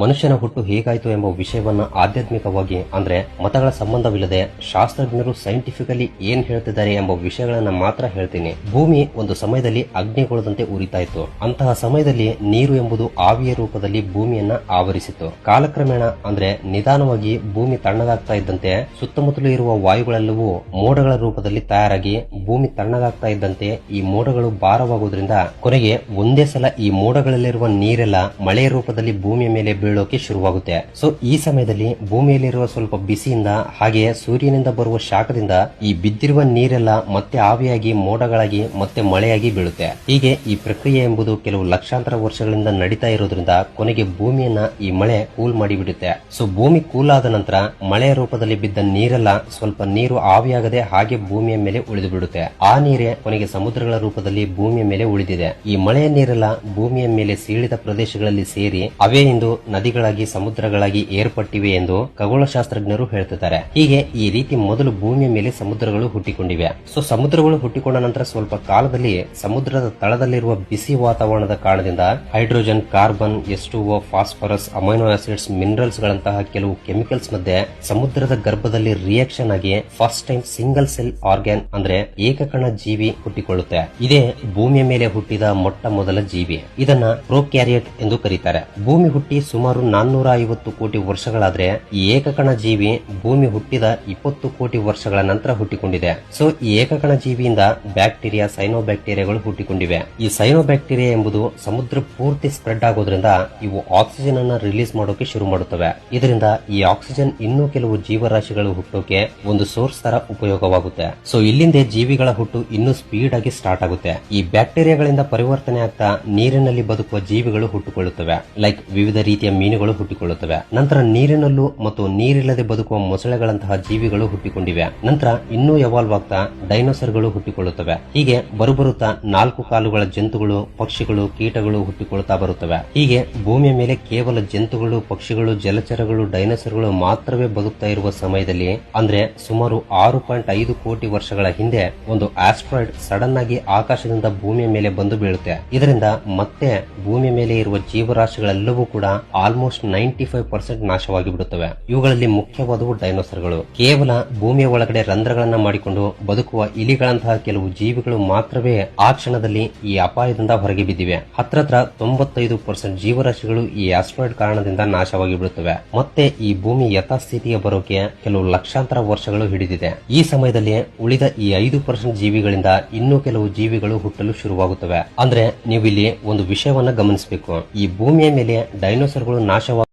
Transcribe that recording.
ಮನುಷ್ಯನ ಹುಟ್ಟು ಹೇಗಾಯಿತು ಎಂಬ ವಿಷಯವನ್ನ ಆಧ್ಯಾತ್ಮಿಕವಾಗಿ ಅಂದ್ರೆ ಮತಗಳ ಸಂಬಂಧವಿಲ್ಲದೆ ಶಾಸ್ತ್ರಜ್ಞರು ಸೈಂಟಿಫಿಕಲಿ ಏನ್ ಹೇಳ್ತಿದ್ದಾರೆ ಎಂಬ ವಿಷಯಗಳನ್ನ ಮಾತ್ರ ಹೇಳ್ತೀನಿ. ಭೂಮಿ ಒಂದು ಸಮಯದಲ್ಲಿ ಅಗ್ನಿಗೋಳದಂತೆ ಉರಿತಾ ಇತ್ತು. ಅಂತಹ ಸಮಯದಲ್ಲಿ ನೀರು ಎಂಬುದು ಆವಿಯ ರೂಪದಲ್ಲಿ ಭೂಮಿಯನ್ನ ಆವರಿಸಿತು. ಕಾಲಕ್ರಮೇಣ ಅಂದ್ರೆ ನಿಧಾನವಾಗಿ ಭೂಮಿ ತಣ್ಣಗಾಗ್ತಾ ಇದ್ದಂತೆ ಸುತ್ತಮುತ್ತಲೂ ಇರುವ ವಾಯುಗಳೆಲ್ಲವೂ ಮೋಡಗಳ ರೂಪದಲ್ಲಿ ತಯಾರಾಗಿ ಭೂಮಿ ತಣ್ಣಗಾಗ್ತಾ ಇದ್ದಂತೆ ಈ ಮೋಡಗಳು ಭಾರವಾಗುವುದರಿಂದ ಕೊನೆಗೆ ಒಂದೇ ಸಲ ಈ ಮೋಡಗಳಲ್ಲಿರುವ ನೀರೆಲ್ಲ ಮಳೆಯ ರೂಪದಲ್ಲಿ ಭೂಮಿಯ ಮೇಲೆ ಬೀಳೋಕೆ ಶುರುವಾಗುತ್ತೆ. ಸೊ ಈ ಸಮಯದಲ್ಲಿ ಭೂಮಿಯಲ್ಲಿರುವ ಸ್ವಲ್ಪ ಬಿಸಿಯಿಂದ ಹಾಗೆಯೇ ಸೂರ್ಯನಿಂದ ಬರುವ ಶಾಖದಿಂದ ಈ ಬಿದ್ದಿರುವ ನೀರೆಲ್ಲ ಮತ್ತೆ ಆವಿಯಾಗಿ ಮೋಡಗಳಾಗಿ ಮತ್ತೆ ಮಳೆಯಾಗಿ ಬೀಳುತ್ತೆ. ಹೀಗೆ ಈ ಪ್ರಕ್ರಿಯೆ ಎಂಬುದು ಕೆಲವು ಲಕ್ಷಾಂತರ ವರ್ಷಗಳಿಂದ ನಡೀತಾ ಇರೋದ್ರಿಂದ ಕೊನೆಗೆ ಭೂಮಿಯನ್ನ ಈ ಮಳೆ ಕೂಲ್ ಮಾಡಿಬಿಡುತ್ತೆ. ಸೊ ಭೂಮಿ ಕೂಲ್ ಆದ ನಂತರ ಮಳೆಯ ರೂಪದಲ್ಲಿ ಬಿದ್ದ ನೀರೆಲ್ಲ ಸ್ವಲ್ಪ ನೀರು ಆವಿಯಾಗದೆ ಹಾಗೆ ಭೂಮಿಯ ಮೇಲೆ ಉಳಿದು ಬಿಡುತ್ತೆ. ಆ ನೀರೇ ಕೊನೆಗೆ ಸಮುದ್ರಗಳ ರೂಪದಲ್ಲಿ ಭೂಮಿಯ ಮೇಲೆ ಉಳಿದಿದೆ. ಈ ಮಳೆಯ ನೀರೆಲ್ಲ ಭೂಮಿಯ ಮೇಲೆ ಸೀಳಿದ ಪ್ರದೇಶಗಳಲ್ಲಿ ಸೇರಿ ಅವೇ ಇಂದು ನದಿಗಳಾಗಿ ಸಮುದ್ರಗಳಾಗಿ ಏರ್ಪಟ್ಟಿವೆ ಎಂದು ಖಗೋಳಶಾಸ್ತ್ರಜ್ಞರು ಹೇಳ್ತಿದ್ದಾರೆ. ಹೀಗೆ ಈ ರೀತಿ ಮೊದಲು ಭೂಮಿಯ ಮೇಲೆ ಸಮುದ್ರಗಳು ಹುಟ್ಟಿಕೊಂಡಿವೆ. ಸೊ ಸಮುದ್ರಗಳು ಹುಟ್ಟಿಕೊಂಡ ನಂತರ ಸ್ವಲ್ಪ ಕಾಲದಲ್ಲಿ ಸಮುದ್ರದ ತಳದಲ್ಲಿರುವ ಬಿಸಿ ವಾತಾವರಣದ ಕಾರಣದಿಂದ hydrogen, carbon, H2O, phosphorus, amino acids, minerals ಗಳಂತಹ ಕೆಲವು ಕೆಮಿಕಲ್ಸ್ ಮಧ್ಯೆ ಸಮುದ್ರದ ಗರ್ಭದಲ್ಲಿ ರಿಯಾಕ್ಷನ್ ಆಗಿ first time single cell organ ಅಂದ್ರೆ ಏಕಕಣ ಜೀವಿ ಹುಟ್ಟಿಕೊಳ್ಳುತ್ತೆ. ಇದೇ ಭೂಮಿಯ ಮೇಲೆ ಹುಟ್ಟಿದ ಮೊಟ್ಟ ಮೊದಲ ಜೀವಿ. ಇದನ್ನ ಪ್ರೋಕ್ಯಾರಿಯಟ್ ಎಂದು ಕರೀತಾರೆ. ಭೂಮಿ ಹುಟ್ಟಿ ಸುಮಾರು 450 ಕೋಟಿ ವರ್ಷಗಳಾದ್ರೆ ಈ ಏಕಕಣ ಜೀವಿ ಭೂಮಿ ಹುಟ್ಟಿದ 20 ಕೋಟಿ ವರ್ಷಗಳ ನಂತರ ಹುಟ್ಟಿಕೊಂಡಿದೆ. ಸೊ ಈ ಏಕಕಣ ಜೀವಿಯಿಂದ ಬ್ಯಾಕ್ಟೀರಿಯಾ, ಸೈನೋಬ್ಯಾಕ್ಟೀರಿಯಾಗಳು ಹುಟ್ಟಿಕೊಂಡಿವೆ. ಈ ಸೈನೋಬ್ಯಾಕ್ಟೀರಿಯಾ ಎಂಬುದು ಸಮುದ್ರ ಪೂರ್ತಿ ಸ್ಪ್ರೆಡ್ ಆಗೋದ್ರಿಂದ ಇವು ಆಕ್ಸಿಜನ್ ಅನ್ನ ರಿಲೀಸ್ ಮಾಡೋಕೆ ಶುರು ಮಾಡುತ್ತವೆ. ಇದರಿಂದ ಈ ಆಕ್ಸಿಜನ್ ಇನ್ನೂ ಕೆಲವು ಜೀವರಾಶಿಗಳು ಹುಟ್ಟೋಕೆ ಒಂದು ಸೋರ್ಸ್ ತರ ಉಪಯೋಗವಾಗುತ್ತೆ. ಸೊ ಇಲ್ಲಿಂದ ಜೀವಿಗಳ ಹುಟ್ಟು ಇನ್ನೂ ಸ್ಪೀಡ್ ಆಗಿ ಸ್ಟಾರ್ಟ್ ಆಗುತ್ತೆ. ಈ ಬ್ಯಾಕ್ಟೀರಿಯಾಗಳಿಂದ ಪರಿವರ್ತನೆ ಆಗ್ತಾ ನೀರಿನಲ್ಲಿ ಬದುಕುವ ಜೀವಿಗಳು ಹುಟ್ಟುಕೊಳ್ಳುತ್ತವೆ. ಲೈಕ್ ವಿವಿಧ ರೀತಿಯ ಮೀನುಗಳು ಹುಟ್ಟಿಕೊಳ್ಳುತ್ತವೆ. ನಂತರ ನೀರಿನಲ್ಲೂ ಮತ್ತು ನೀರಿಲ್ಲದೆ ಬದುಕುವ ಮೊಸಳೆಗಳಂತಹ ಜೀವಿಗಳು ಹುಟ್ಟಿಕೊಂಡಿವೆ. ನಂತರ ಇನ್ನೂ ಎವಾಲ್ವ್ ಆಗ್ತಾ ಡೈನೋಸರ್ಗಳು ಹುಟ್ಟಿಕೊಳ್ಳುತ್ತವೆ. ಹೀಗೆ ಬರುಬರುತ್ತಾ 4 ಕಾಲುಗಳ ಜಂತುಗಳು, ಪಕ್ಷಿಗಳು, ಕೀಟಗಳು ಹುಟ್ಟಿಕೊಳ್ಳುತ್ತಾ ಬರುತ್ತವೆ. ಹೀಗೆ ಭೂಮಿಯ ಮೇಲೆ ಕೇವಲ ಜಂತುಗಳು, ಪಕ್ಷಿಗಳು, ಜಲಚರಗಳು, ಡೈನೋಸರ್ಗಳು ಮಾತ್ರವೇ ಬದುಕ್ತಾ ಇರುವ ಸಮಯದಲ್ಲಿ ಅಂದ್ರೆ ಸುಮಾರು 6.5 ಕೋಟಿ ವರ್ಷಗಳ ಹಿಂದೆ ಒಂದು ಆಸ್ಟ್ರಾಯ್ಡ್ ಸಡನ್ ಆಗಿ ಆಕಾಶದಿಂದ ಭೂಮಿಯ ಮೇಲೆ ಬಂದು ಬೀಳುತ್ತೆ. ಇದರಿಂದ ಮತ್ತೆ ಭೂಮಿಯ ಮೇಲೆ ಇರುವ ಜೀವರಾಶಿಗಳೆಲ್ಲವೂ ಕೂಡ ಆಲ್ಮೋಸ್ಟ್ 95% ನಾಶವಾಗಿ ಬಿಡುತ್ತವೆ. ಇವುಗಳಲ್ಲಿ ಮುಖ್ಯವಾದವು ಡೈನೋಸರ್ಗಳು. ಕೇವಲ ಭೂಮಿಯ ಒಳಗಡೆ ರಂಧ್ರಗಳನ್ನ ಮಾಡಿಕೊಂಡು ಬದುಕುವ ಇಲಿಗಳಂತಹ ಕೆಲವು ಜೀವಿಗಳು ಮಾತ್ರವೇ ಆ ಕ್ಷಣದಲ್ಲಿ ಈ ಅಪಾಯದಿಂದ ಹೊರಗೆ ಬಿದ್ದಿವೆ. ಹತ್ರತ್ರ 95% ಜೀವರಾಶಿಗಳು ಈ ಆಸ್ಟ್ರಾಯ್ಡ್ ಕಾರಣದಿಂದ ನಾಶವಾಗಿ ಬಿಡುತ್ತವೆ. ಮತ್ತೆ ಈ ಭೂಮಿ ಯಥಾಸ್ಥಿತಿಗೆ ಬರೋಕೆ ಕೆಲವು ಲಕ್ಷಾಂತರ ವರ್ಷಗಳು ಹಿಡಿದಿದೆ. ಈ ಸಮಯದಲ್ಲಿ ಉಳಿದ ಈ 5% ಜೀವಿಗಳಿಂದ ಇನ್ನೂ ಕೆಲವು ಜೀವಿಗಳು ಹುಟ್ಟಲು ಶುರುವಾಗುತ್ತವೆ. ಅಂದ್ರೆ ನೀವು ಇಲ್ಲಿ ಒಂದು ವಿಷಯವನ್ನ ಗಮನಿಸಬೇಕು. ಈ ಭೂಮಿಯ ಮೇಲೆ ಡೈನೋಸರ್ಗಳು ನಾಶವಾಗಿ